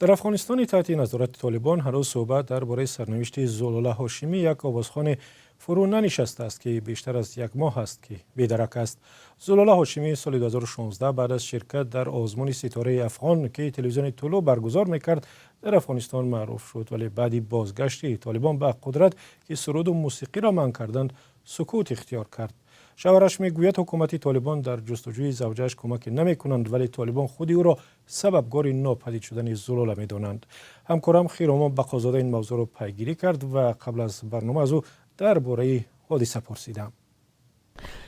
در افغانستان تحت نظارت طالبان هنوز صحبت درباره سرنوشت زلوله هاشمی، یک آوازخوان فرو ننشسته است که بیشتر از یک ماه است که بیدرک است. زلوله هاشمی سال 2016 بعد از شرکت در آزمون ستاره افغان که تلویزیون طلوع برگزار میکرد در افغانستان معروف شد، ولی بعدی بازگشت طالبان به قدرت که سرود و موسیقی را منع کردند سکوت اختیار کرد. شوهرش میگوید حکومت طالبان در جستجوی زوجه‌اش کمک نمی‌کنند، ولی طالبان خود او را سببگار ناپدید شدن زلوله می‌دانند. همکارم خیرامان بقازاده این موضوع را پیگیری کرد و قبل از برنامه از او درباره حادثه پرسیدم.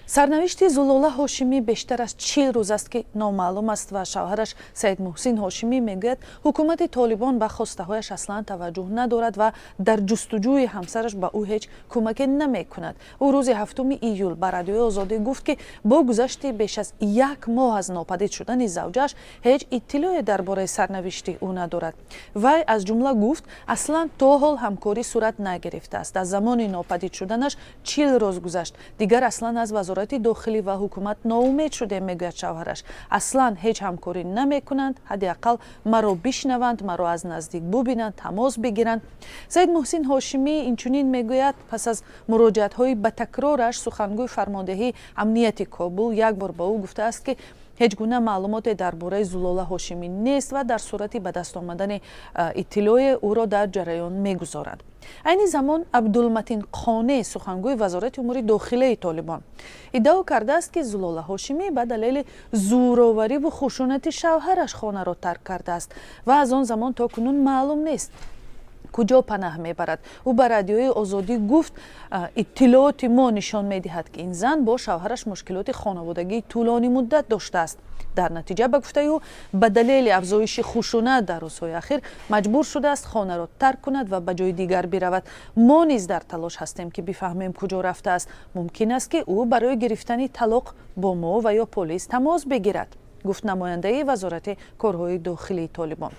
سرنوشت زلوله هاشمی بیشتر از 40 روز است که نامعلوم است و شوهرش سید محسن هاشمی میگوید حکومت طالبان به خواسته هایش اصلا توجه ندارد و در جستجوی همسرش به او هیچ کمک نمی کند. او روز 7 ایول به رادیوی آزادی گفت که با گذشت بیش از یک ماه از ناپدید شدن زوجش هیچ اطلاعی درباره سرنوشت او ندارد. وی از جمله گفت اصلا تا حال همکاری صورت نگرفته است. از زمان ناپدید شدنش 40 روز گذشت. دیگر اصلا از وزارت داخلی و حکومت ناامید شده میگوید شوهرش. اصلا هیچ همکاری نمی کنند، حداقل مرا بشنوند، مرا از نزدیک ببینند، تماس بگیرند. سید محسن هاشمی اینچنین میگوید پس از مراجعت های به تکرارش سخنگوی فرماندهی امنیت کابل یک بار با او گفته است که هیچ گونه معلومات درباره زلوله هاشمی نیست و در صورت به دست آمدن اطلاع او را در جریان میگذارد. این زمان عبدالمتین قانی سخنگوی وزارت امور داخلی طالبان ادعا کرده است که زلوله هاشمی به دلیل زورآوری و خشونت شوهرش خانه را ترک کرده است و از آن زمان تا کنون معلوم نیست کجا پناه میبرد. او به رادیوی آزادی گفت اطلاعات ما نشان میدهد که این زن با شوهرش مشکلات خانوادگی طولانی مدت داشته است. در نتیجه به گفته او به دلیل افزایش خشونت در روزهای اخیر مجبور شده است خانه را ترک کند و به جای دیگر برود. ما نیز در تلاش هستیم که بفهمیم کجا رفته است. ممکن است که او برای گرفتن طلاق با ما و یا پلیس تماس بگیرد، گفت نماینده وزارت کارهای داخلی طالبان.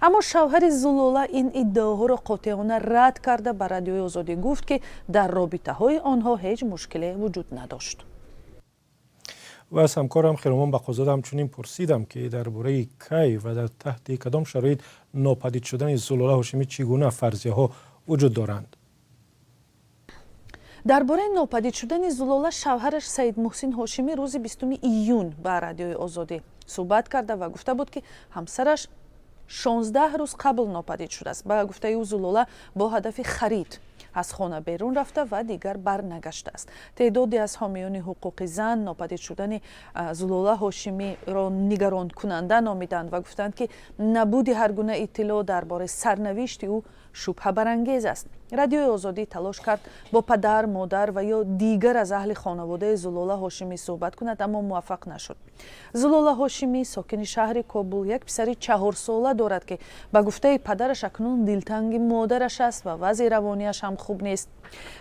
اما شوهر زلوله این ادعاها را قاطعانه رد کرده به رادیوی آزادی گفت که در رابطه های آنها هیچ مشکلی وجود نداشت. و از همکارم خیرامان بقازاده همچنین پرسیدم که درباره کی و در تحت کدام شرایط ناپدید شدن زلوله هاشمی چگونه فرضیه ها وجود دارند. درباره ناپدید شدن زلوله شوهرش سید محسن هاشمی روز 20 ایون به رادیوی آزادی صحبت کرده و گفته بود که همسرش 16 روز قبل ناپدید شده است. به گفته او زلوله با هدف خرید از خانه بیرون رفته و دیگر برنگشته است. تعدادی از حامیان حقوق زن ناپدید شدن زلوله هاشمی را نگران کننده نامیدند و گفتند که نبود هر گونه اطلاع درباره سرنوشت او شبهه برانگیز است. رادیوی آزادی تلاش کرد با پدر، مادر و یا دیگر از اهل خانواده زلوله هاشمی صحبت کند اما موفق نشد. زلوله هاشمی ساکن شهر کابل یک پسر 4 ساله دارد که به گفته پدرش اکنون دلتنگ مادرش است و وضع روانیش هم خوب نیست.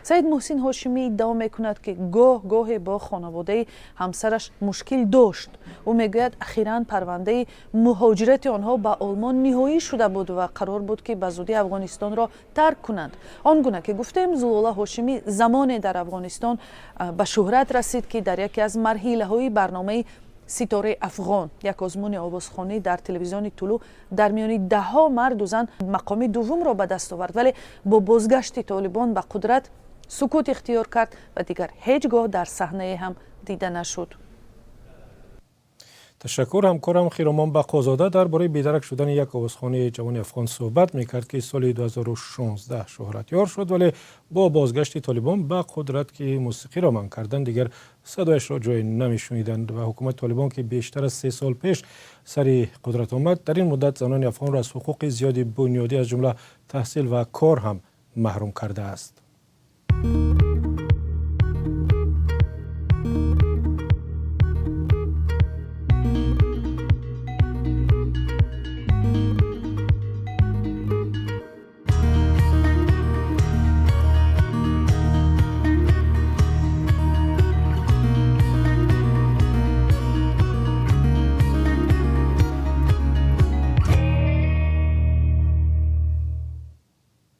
سید محسن هاشمی ادعا میکند که گاه با خانواده همسرش مشکل داشت. او میگوید اخیراً پرونده مهاجرت آنها به آلمان نهایی شده بود و قرار بود که به زودی افغانستان را ترک کنند. آنگونه که گفتیم زلوله هاشمی زمانی در افغانستان به شهرت رسید که در یکی از مرحله‌های برنامه ستاره افغان، یک آزمون آوازخوانی در تلویزیون طلوع، در میان 10 مرد و زن مقام دوم را به دست آورد، ولی با بازگشت طالبان به قدرت سکوت اختیار کرد و دیگر هیچگاه در صحنه هم دیده نشد. تشکر. همکارم خیرامان بقازاده درباره بیدرک شدن یک آوازخوان جوان افغان صحبت میکرد که سال 2016 شهرتیار شد، ولی با بازگشت طالبان به قدرت که موسیقی را منع کردند دیگر صدایش را جای نمیشنیدند و حکومت طالبان که بیشتر از 3 سال پیش سر قدرت آمد در این مدت زنان افغان را از حقوق زیادی بنیادی از جمله تحصیل و کار هم محروم کرده است.